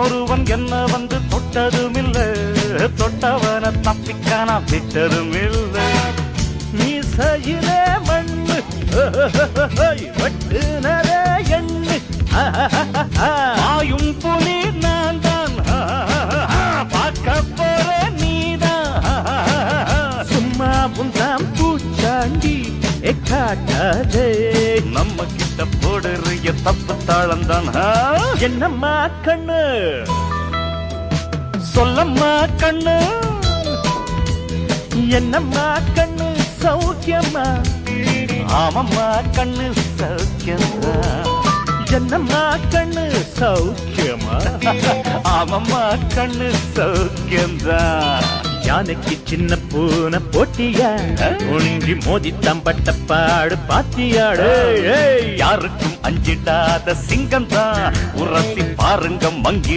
ஒருவன் என்ன வந்து தொட்டதும் இல்ல, தொட்டவன தப்பிக்கான விட்டதும் இல்ல. மீசையிலே மண்ணு வெட்டுனரே எண்ணு, ஆயும் புலி நான் தான், பார்க்க போற நீதான். சும்மா புந்தாம் பூச்சாண்டி காட்டாதே, நம்ம கிட்ட போடுறிய தப்பு தாளம் தான். என்னம்மா கண்ணு சொல்லம்மா கண்ணு, என்னம்மா கண்ணு சௌக்கியம்மா? ஆமம்மா கண்ணு சௌக்கியம்மா. என்னம்மா கண்ணு சௌக்கியமா? ஆமம்மா கண்ணு சௌக்கியம்தான். யானைக்கு சின்ன பூனை போட்டியா, ஒன்றி மோதி தம்பட்ட பாடு பாத்தியாடு. யாருக்கும் அஞ்சிடாத சிங்கம் தான், உரசி பாருங்க மங்கி.